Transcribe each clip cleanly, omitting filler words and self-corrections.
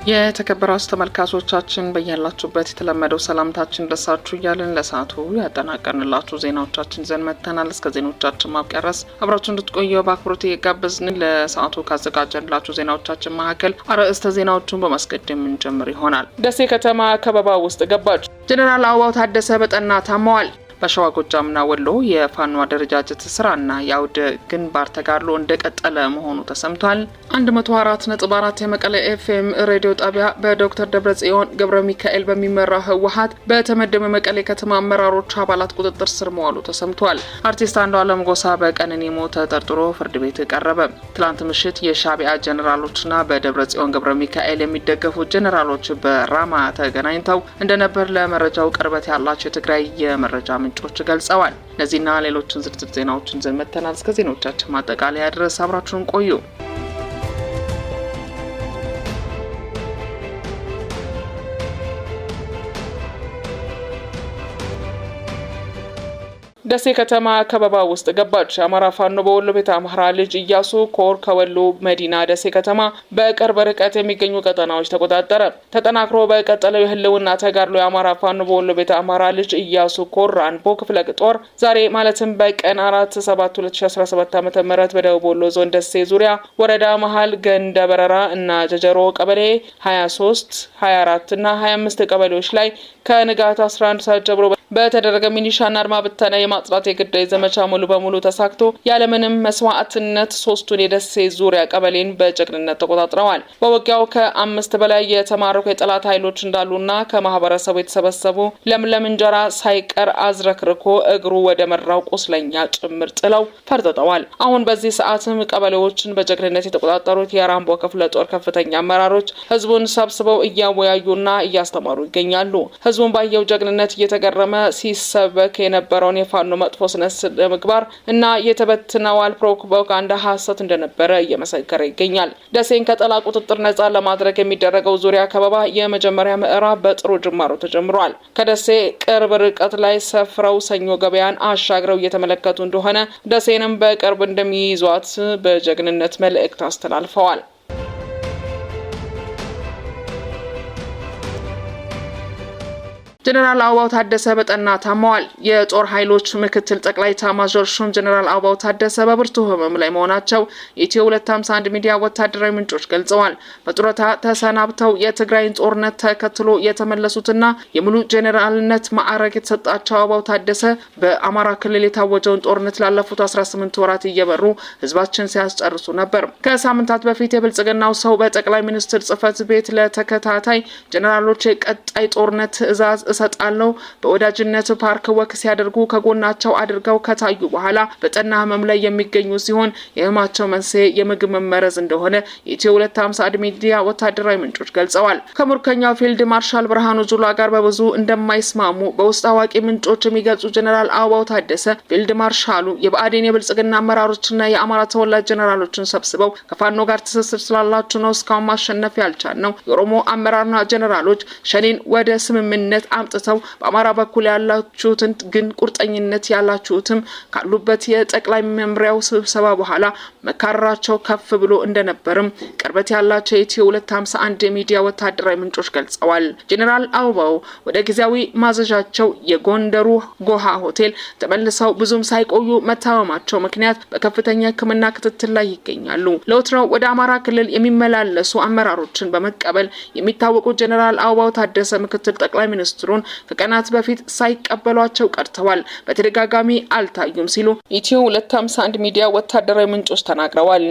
የተከበራችሁ ተመልካቾቻችን በእያላችሁበት የተለመደው ሰላምታችን ደሳችሁ እያልን ለሰዓቱ ያጠናቀርንላችሁ ዜናዎቻችን ይዘን መጥተናል። እስከ ዜናዎቻችን ማብቂያ ድረስ አብራችሁ እንድትቆዩ በአክብሮት እየጋበዝን ለሰዓቱ ካዘጋጀንላችሁ ዜናዎቻችን መካከል አርዕስተ ዜናዎቹን በማስቀደም የምንጀምር ይሆናል። ደሴ ከተማ ከበባ ውስጥ ገባች። ጀነራል አበባው ታደሰ በጠና ታመዋል። በሸዋ ጎጃምና ወሎ የፋኖ አደረጃጀት ስራና የአውደ ግንባር ተጋድሎ እንደቀጠለ መሆኑ ተሰምቷል። 104.4 የመቀሌ ኤፍኤም ሬዲዮ ጣቢያ በዶክተር ደብረጽዮን ገብረ ሚካኤል በሚመራው ህወሓት በተመደበ መቀሌ ከተማ አመራሮች አባላት ቁጥጥር ስር መዋሉ ተሰምቷል። አርቲስት አንዱዓለም ጎሳ በቀነኒ ሞት ተጠርጥሮ ፍርድ ቤት ቀረበ። ትላንት ምሽት የሻዕቢያ ጀነራሎችና በደብረጽዮን ገብረ ሚካኤል የሚደገፉ ጀነራሎች በራማ ተገናኝተው እንደነበር ለመረጃው ቅርበት ያላቸው የትግራይ የመረጃ ምንጮች ገልጸዋል። እነዚህና ሌሎችን ዝርዝር ዜናዎችን ይዘን መጥተናል። እስከ ዜናዎቻችን ማጠቃለያ ድረስ አብራችሁን ቆዩ። ደሴ ከተማ ከበባ ውስጥ ገባች። አማራ ፋኖ በወሎ ቤተ አማራ ልጅ ኢያሱ ኮር ከወሎ መዲና ደሴ ከተማ በቅርብ ርቀት የሚገኙ ቀጠናዎች ተቆጣጠረ። ተጠናክሮ በቀጠለው የህልውና ተጋድሎ የአማራ ፋኖ በወሎ ቤተ አማራ ልጅ ኢያሱ ኮር ራንቦ ክፍለ ጦር ዛሬ ማለትም በቀን 4/7/2017 ዓ.ም በደቡብ ወሎ ዞን ደሴ ዙሪያ ወረዳ መሃል ገንደ በረራ እና ጀጀሮ ቀበሌ 23፣ 24 እና 25 ቀበሌዎች ላይ ከንጋት 11 ሰዓት ጀምሮ በተደረገ ሚሊሻና አድማ ብተና የማጽዳት የግዳይ ዘመቻ ሙሉ በሙሉ ተሳክቶ ያለምንም መስዋዕትነት ሶስቱን የደሴ ዙሪያ ቀበሌን በጀግንነት ተቆጣጥረዋል። በውጊያው ከ5 በላይ የተማረኩ የጠላት ኃይሎች እንዳሉና ከማህበረሰቡ የተሰበሰቡ ለምለም እንጀራ ሳይቀር አዝረክርኮ እግሩ ወደ መራው ቁስለኛ ጭምር ጥለው ፈርጥጠዋል። አሁን በዚህ ሰዓትም ቀበሌዎችን በጀግንነት የተቆጣጠሩት የራምቦ ክፍለ ጦር ከፍተኛ አመራሮች ህዝቡን ሰብስበው እያወያዩና እያስተማሩ ይገኛሉ። ህዝቡን ባየው ጀግንነት እየተገረመ ሲሰበክ የነበረውን የፋኖ መጥፎ ስነ ምግባር እና የተበትነዋል ፕሮፓጋንዳ ሐሰት እንደነበረ እየመሰከረ ይገኛል። ደሴን ከጠላት ቁጥጥር ነጻ ለማድረግ የሚደረገው ዙሪያ ከበባ የመጀመሪያ ምዕራፍ በጥሩ ጅማሮ ተጀምሯል። ከደሴ ቅርብ ርቀት ላይ ሰፍረው ሰኞ ገበያን አሻግረው እየተመለከቱ እንደሆነ ደሴንም በቅርብ እንደሚይዟት በጀግንነት መልእክት አስተላልፈዋል። ጀነራል አበባው ታደሰ በጠና ታመዋል። የጦር ኃይሎች ምክትል ጠቅላይ ኤታማዦር ሹም ጀነራል አበባው ታደሰ በብርቱ ህመም ላይ መሆናቸው የኢትዮ 251 ሚዲያ ወታደራዊ ምንጮች ገልጸዋል። በጡረታ ተሰናብተው የትግራይን ጦርነት ተከትሎ የተመለሱትና የሙሉ ጀነራልነት ማዕረግ የተሰጣቸው አበባው ታደሰ በአማራ ክልል የታወጀውን ጦርነት ላለፉት 18 ወራት እየበሩ ህዝባችን ሲያስጨርሱ ነበር። ከሳምንታት በፊት የብልጽግናው ሰው በጠቅላይ ሚኒስትር ጽህፈት ቤት ለተከታታይ ጀነራሎች የቀጣይ ጦርነት ትዕዛዝ እሰጣለሁ በወዳጅነት ፓርክ ወክ ሲያደርጉ ከጎናቸው አድርገው ከታዩ በኋላ በጠና ህመም ላይ የሚገኙ ሲሆን የህመማቸው መንስኤ የምግብ መመረዝ እንደሆነ የኢትዮ 251 ሚዲያ ወታደራዊ ምንጮች ገልጸዋል። ከሙርከኛው ፊልድ ማርሻል ብርሃኑ ጁላ ጋር በብዙ እንደማይስማሙ በውስጥ አዋቂ ምንጮች የሚገልጹ ጀነራል አበባው ታደሰ ፊልድ ማርሻሉ የብአዴን የብልጽግና አመራሮችና የአማራ ተወላጅ ጀነራሎችን ሰብስበው ከፋኖ ጋር ትስስር ስላላችሁ ነው እስካሁን ማሸነፍ ያልቻልነው። የኦሮሞ አመራርና ጀነራሎች ሸኔን ወደ ስምምነት አምጥተው በአማራ በኩል ያላችሁትን ግን ቁርጠኝነት ያላችሁትም ካሉበት የጠቅላይ መምሪያው ስብሰባ በኋላ መካረራቸው ከፍ ብሎ እንደነበርም ቅርበት ያላቸው የኢትዮ 251 ሚዲያ ወታደራዊ ምንጮች ገልጸዋል። ጀነራል አበባው ወደ ጊዜያዊ ማዘዣቸው የጎንደሩ ጎሃ ሆቴል ተመልሰው ብዙም ሳይቆዩ መታመማቸው ምክንያት በከፍተኛ ሕክምና ክትትል ላይ ይገኛሉ። ለወትሮው ወደ አማራ ክልል የሚመላለሱ አመራሮችን በመቀበል የሚታወቁት ጀነራል አበባው ታደሰ ምክትል ጠቅላይ ሚኒስትሩን ከቀናት በፊት ሳይቀበሏቸው ቀርተዋል። በተደጋጋሚ አልታዩም ሲሉ ኢትዮ 251 ሚዲያ ወታደራዊ ምንጮች ተናግረዋል።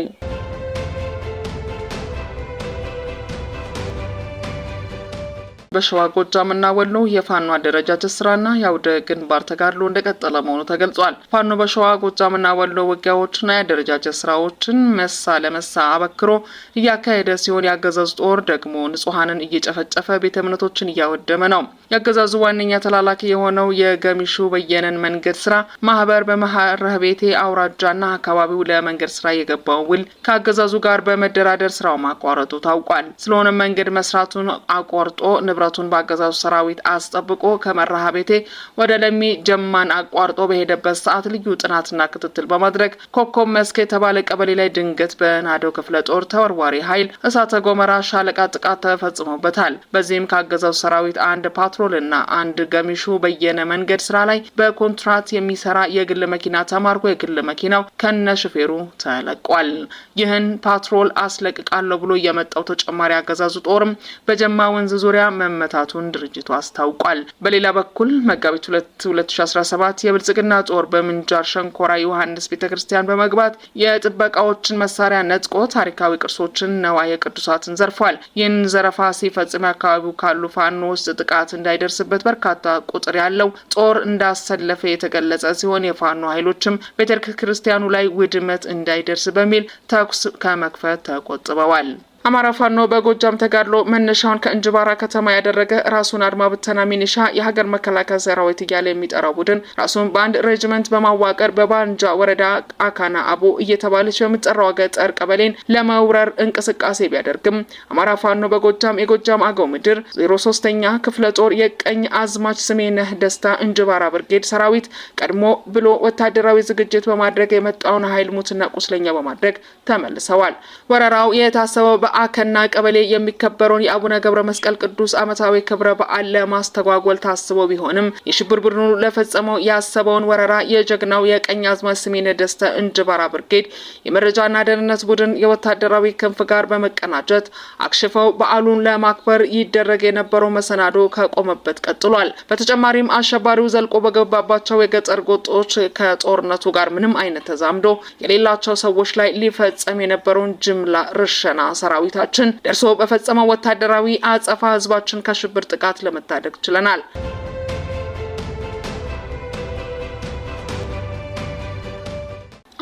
በሸዋ ጎጃምና ወሎ የፋኖ አደረጃጀት ስራና የአውደ ግንባር ተጋድሎ እንደቀጠለ መሆኑ ተገልጿል። ፋኖ በሸዋ ጎጃምና ወሎ ውጊያዎችና የአደረጃጀት ስራዎችን መሳ ለመሳ አበክሮ እያካሄደ ሲሆን የአገዛዙ ጦር ደግሞ ንጹሃንን እየጨፈጨፈ ቤተ እምነቶችን እያወደመ ነው። የአገዛዙ ዋነኛ ተላላኪ የሆነው የገሚሹ በየነን መንገድ ስራ ማህበር በመሐረቤቴ አውራጃና አካባቢው ለመንገድ ስራ የገባው ውል ከአገዛዙ ጋር በመደራደር ስራው ማቋረጡ ታውቋል። ስለሆነ መንገድ መስራቱን አቋርጦ ንብረ ንብረቱን በአገዛዙ ሰራዊት አስጠብቆ ከመርሃ ቤቴ ወደ ለሚ ጀማን አቋርጦ በሄደበት ሰዓት ልዩ ጥናትና ክትትል በማድረግ ኮከብ መስክ የተባለ ቀበሌ ላይ ድንገት በናዶ ክፍለ ጦር ተወርዋሪ ኃይል እሳተ ገሞራ ሻለቃ ጥቃት ተፈጽሞበታል። በዚህም ከአገዛዙ ሰራዊት አንድ ፓትሮልና አንድ ገሚሹ በየነ መንገድ ስራ ላይ በኮንትራት የሚሰራ የግል መኪና ተማርኮ የግል መኪናው ከነሹፌሩ ተለቋል። ይህን ፓትሮል አስለቅቃለሁ ብሎ የመጣው ተጨማሪ አገዛዙ ጦርም በጀማ ወንዝ ዙሪያ መመታቱን ድርጅቱ አስታውቋል። በሌላ በኩል መጋቢት 2017 የብልጽግና ጦር በምንጃር ሸንኮራ ዮሐንስ ቤተክርስቲያን በመግባት የጥበቃዎችን መሳሪያ ነጥቆ ታሪካዊ ቅርሶችን ነዋየ ቅዱሳትን ዘርፏል። ይህን ዘረፋ ሲፈጽም አካባቢው ካሉ ፋኖ ውስጥ ጥቃት እንዳይደርስበት በርካታ ቁጥር ያለው ጦር እንዳሰለፈ የተገለጸ ሲሆን የፋኖ ኃይሎችም ቤተክርስቲያኑ ላይ ውድመት እንዳይደርስ በሚል ተኩስ ከመክፈት ተቆጥበዋል። አማራ ፋኖ በጎጃም ተጋድሎ መነሻውን ከእንጅባራ ከተማ ያደረገ ራሱን አድማ ብተና ሚኒሻ የሀገር መከላከያ ሰራዊት እያለ የሚጠራው ቡድን ራሱን በአንድ ሬጅመንት በማዋቀር በባንጃ ወረዳ አካና አቦ እየተባለች በምትጠራው ገጠር ቀበሌን ለመውረር እንቅስቃሴ ቢያደርግም አማራ ፋኖ በጎጃም የጎጃም አገው ምድር 03ኛ ክፍለ ጦር የቀኝ አዝማች ስሜነህ ደስታ እንጅባራ ብርጌድ ሰራዊት ቀድሞ ብሎ ወታደራዊ ዝግጅት በማድረግ የመጣውን ኃይል ሙትና ቁስለኛ በማድረግ ተመልሰዋል። ወረራው የታሰበው አከና ቀበሌ የሚከበረውን የአቡነ ገብረ መስቀል ቅዱስ ዓመታዊ ክብረ በዓል ለማስተጓጎል ታስቦ ቢሆንም የሽብር ቡድኑ ለፈጸመው ያሰበውን ወረራ የጀግናው የቀኝ አዝማች ስሜነህ ደስታ እንጅባራ ብርጌድ የመረጃና ደህንነት ቡድን የወታደራዊ ክንፍ ጋር በመቀናጀት አክሽፈው በዓሉን ለማክበር ይደረግ የነበረው መሰናዶ ከቆመበት ቀጥሏል። በተጨማሪም አሸባሪው ዘልቆ በገባባቸው የገጠር ጎጦች ከጦርነቱ ጋር ምንም አይነት ተዛምዶ የሌላቸው ሰዎች ላይ ሊፈጸም የነበረውን ጅምላ ርሸና ሰራዊታችን ደርሶ በፈጸመው ወታደራዊ አጸፋ ህዝባችን ከሽብር ጥቃት ለመታደግ ችለናል።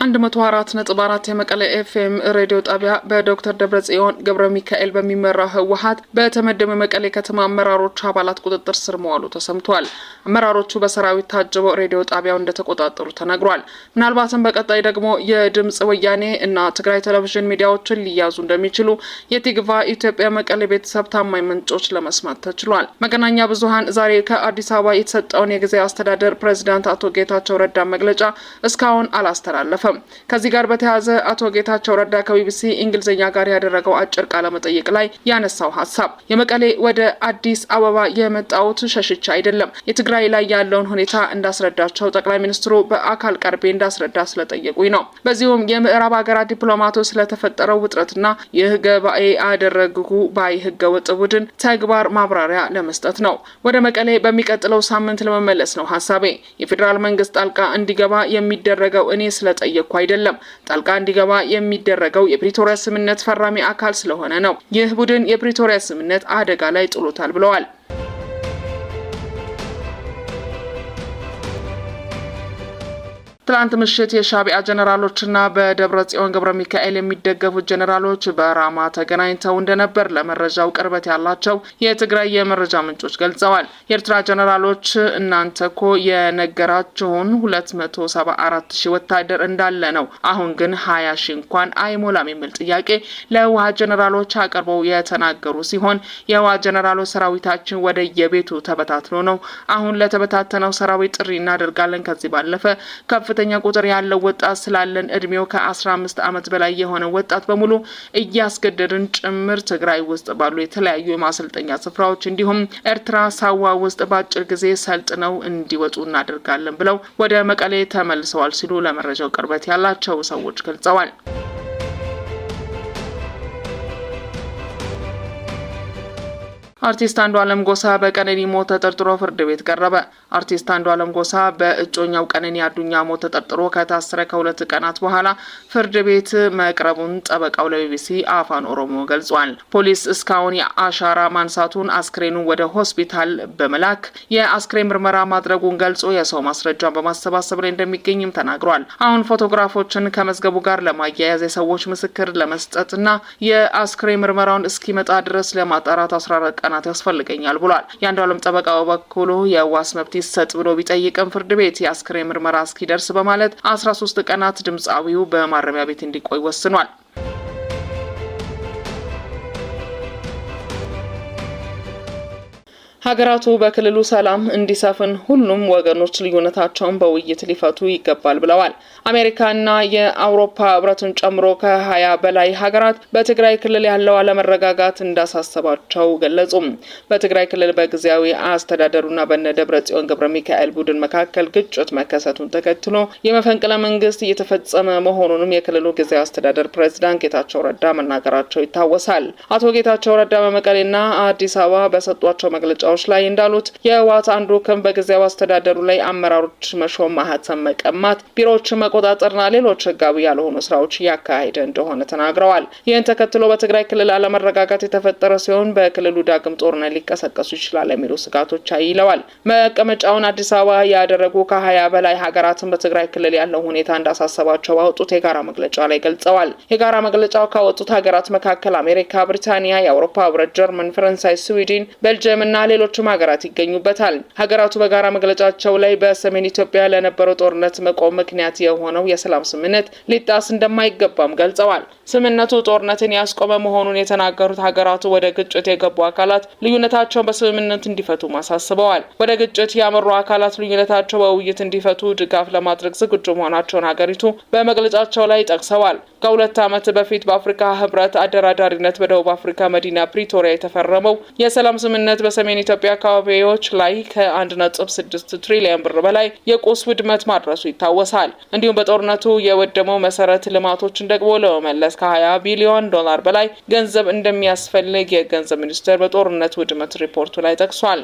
104.4 የመቀሌ ኤፍኤም ሬዲዮ ጣቢያ በዶክተር ደብረጽዮን ገብረ ሚካኤል በሚመራው ህወሓት በተመደበ መቀሌ ከተማ አመራሮች አባላት ቁጥጥር ስር መዋሉ ተሰምቷል። አመራሮቹ በሰራዊት ታጅበው ሬዲዮ ጣቢያው እንደተቆጣጠሩ ተነግሯል። ምናልባትም በቀጣይ ደግሞ የድምጽ ወያኔ እና ትግራይ ቴሌቪዥን ሚዲያዎችን ሊያዙ እንደሚችሉ የቲግቫ ኢትዮጵያ መቀሌ ቤተሰብ ታማኝ ምንጮች ለመስማት ተችሏል። መገናኛ ብዙሃን ዛሬ ከአዲስ አበባ የተሰጠውን የጊዜያዊ አስተዳደር ፕሬዝዳንት አቶ ጌታቸው ረዳ መግለጫ እስካሁን አላስተላለፈም። ከዚህ ጋር በተያያዘ አቶ ጌታቸው ረዳ ከቢቢሲ እንግሊዝኛ ጋር ያደረገው አጭር ቃለ መጠይቅ ላይ ያነሳው ሀሳብ የመቀሌ ወደ አዲስ አበባ የመጣውት ሸሽቻ አይደለም፣ የትግራይ ላይ ያለውን ሁኔታ እንዳስረዳቸው ጠቅላይ ሚኒስትሩ በአካል ቀርቤ እንዳስረዳ ስለጠየቁኝ ነው። በዚሁም የምዕራብ ሀገራት ዲፕሎማቶች ስለተፈጠረው ውጥረትና ይህ ገባኤ አደረጉ ባይ ህገወጥ ቡድን ተግባር ማብራሪያ ለመስጠት ነው። ወደ መቀሌ በሚቀጥለው ሳምንት ለመመለስ ነው ሀሳቤ። የፌዴራል መንግስት ጣልቃ እንዲገባ የሚደረገው እኔ ስለጠየቁ አይደለም። ጣልቃ እንዲገባ የሚደረገው የፕሪቶሪያ ስምምነት ፈራሚ አካል ስለሆነ ነው። ይህ ቡድን የፕሪቶሪያ ስምምነት አደጋ ላይ ጥሎታል ብለዋል። ትላንት ምሽት የሻቢያ ጀነራሎችና በደብረጽዮን ገብረ ሚካኤል የሚደገፉት ጀነራሎች በራማ ተገናኝተው እንደነበር ለመረጃው ቅርበት ያላቸው የትግራይ የመረጃ ምንጮች ገልጸዋል። የኤርትራ ጀነራሎች እናንተኮ የነገራችሁን 274 ሺህ ወታደር እንዳለ ነው፣ አሁን ግን 20 ሺህ እንኳን አይሞላም የሚል ጥያቄ ለህወሓት ጀነራሎች አቅርበው የተናገሩ ሲሆን የህወሓት ጀነራሎች ሰራዊታችን ወደ የቤቱ ተበታትኖ ነው፣ አሁን ለተበታተነው ሰራዊት ጥሪ እናደርጋለን፣ ከዚህ ባለፈ ከፍተኛ ቁጥር ያለው ወጣት ስላለን እድሜው ከ15 ዓመት በላይ የሆነ ወጣት በሙሉ እያስገደድን ጭምር ትግራይ ውስጥ ባሉ የተለያዩ የማሰልጠኛ ስፍራዎች እንዲሁም ኤርትራ ሳዋ ውስጥ በአጭር ጊዜ ሰልጥነው እንዲወጡ እናደርጋለን ብለው ወደ መቀሌ ተመልሰዋል ሲሉ ለመረጃው ቅርበት ያላቸው ሰዎች ገልጸዋል። አርቲስት አንዱዓለም ጎሳ በቀነኒ ሞት ተጠርጥሮ ፍርድ ቤት ቀረበ። አርቲስት አንዱዓለም ጎሳ በእጮኛው ቀነኒ አዱኛ ሞት ተጠርጥሮ ከታሰረ ከ2 ቀናት በኋላ ፍርድ ቤት መቅረቡን ጠበቃው ለቢቢሲ አፋን ኦሮሞ ገልጿል። ፖሊስ እስካሁን የአሻራ ማንሳቱን አስክሬኑን ወደ ሆስፒታል በመላክ የአስክሬን ምርመራ ማድረጉን ገልጾ የሰው ማስረጃን በማሰባሰብ ላይ እንደሚገኝም ተናግሯል። አሁን ፎቶግራፎችን ከመዝገቡ ጋር ለማያያዝ የሰዎች ምስክር ለመስጠትና የአስክሬን ምርመራውን እስኪመጣ ድረስ ለማጣራት 14 ቀናት ያስፈልገኛል ብሏል። የአንዱዓለም ጠበቃ በበኩሉ የዋስ መብት ይሰጥ ብሎ ቢጠይቅም ፍርድ ቤት የአስክሬን ምርመራ እስኪደርስ በማለት 13 ቀናት ድምጻዊው በማረሚያ ቤት እንዲቆይ ወስኗል። ሀገራቱ በክልሉ ሰላም እንዲሰፍን ሁሉም ወገኖች ልዩነታቸውን በውይይት ሊፈቱ ይገባል ብለዋል። አሜሪካና የአውሮፓ ህብረትን ጨምሮ ከ20 በላይ ሀገራት በትግራይ ክልል ያለው አለመረጋጋት እንዳሳሰባቸው ገለጹ። በትግራይ ክልል በጊዜያዊ አስተዳደሩና በደብረጽዮን ገብረ ሚካኤል ቡድን መካከል ግጭት መከሰቱን ተከትሎ የመፈንቅለ መንግስት እየተፈጸመ መሆኑንም የክልሉ ጊዜያዊ አስተዳደር ፕሬዝዳንት ጌታቸው ረዳ መናገራቸው ይታወሳል። አቶ ጌታቸው ረዳ በመቀሌና አዲስ አበባ በሰጧቸው መግለጫዎች ላይ እንዳሉት የህወሓት አንዱ ክንፍ በጊዜያዊ አስተዳደሩ ላይ አመራሮች መሾም፣ ማህተም መቀማት፣ ቢሮዎችን መቆጣጠርና ሌሎች ህጋዊ ያልሆኑ ስራዎች ያካሄደ እንደሆነ ተናግረዋል። ይህን ተከትሎ በትግራይ ክልል አለመረጋጋት የተፈጠረ ሲሆን በክልሉ ዳግም ጦርነት ሊቀሰቀሱ ይችላል የሚሉ ስጋቶች አይለዋል። መቀመጫውን አዲስ አበባ ያደረጉ ከ20 በላይ ሀገራትን በትግራይ ክልል ያለው ሁኔታ እንዳሳሰባቸው ባወጡት የጋራ መግለጫ ላይ ገልጸዋል። የጋራ መግለጫው ካወጡት ሀገራት መካከል አሜሪካ፣ ብሪታንያ፣ የአውሮፓ ህብረት፣ ጀርመን፣ ፈረንሳይ፣ ስዊድን፣ ቤልጅየም እና ሌሎችም ሀገራት ይገኙበታል። ሀገራቱ በጋራ መግለጫቸው ላይ በሰሜን ኢትዮጵያ ለነበረው ጦርነት መቆም ምክንያት የሆነው የሰላም ስምምነት ሊጣስ እንደማይገባም ገልጸዋል። ስምምነቱ ጦርነትን ያስቆመ መሆኑን የተናገሩት ሀገራቱ ወደ ግጭት የገቡ አካላት ልዩነታቸውን በስምምነት እንዲፈቱ አሳስበዋል። ወደ ግጭት ያመሩ አካላት ልዩነታቸው በውይይት እንዲፈቱ ድጋፍ ለማድረግ ዝግጁ መሆናቸውን ሀገሪቱ በመግለጫቸው ላይ ጠቅሰዋል። ከ2 ዓመት በፊት በአፍሪካ ህብረት አደራዳሪነት በደቡብ አፍሪካ መዲና ፕሪቶሪያ የተፈረመው የሰላም ስምምነት በሰሜን ኢትዮጵያ አካባቢዎች ላይ ከ1.6 ትሪሊዮን ብር በላይ የቁስ ውድመት ማድረሱ ይታወሳል። እንዲሁም በጦርነቱ የወደመው መሰረተ ልማቶችን ደግሞ ለመመለስ ከ20 ቢሊዮን ዶላር በላይ ገንዘብ እንደሚያስፈልግ የገንዘብ ሚኒስቴር በጦርነት ውድመት ሪፖርቱ ላይ ጠቅሷል።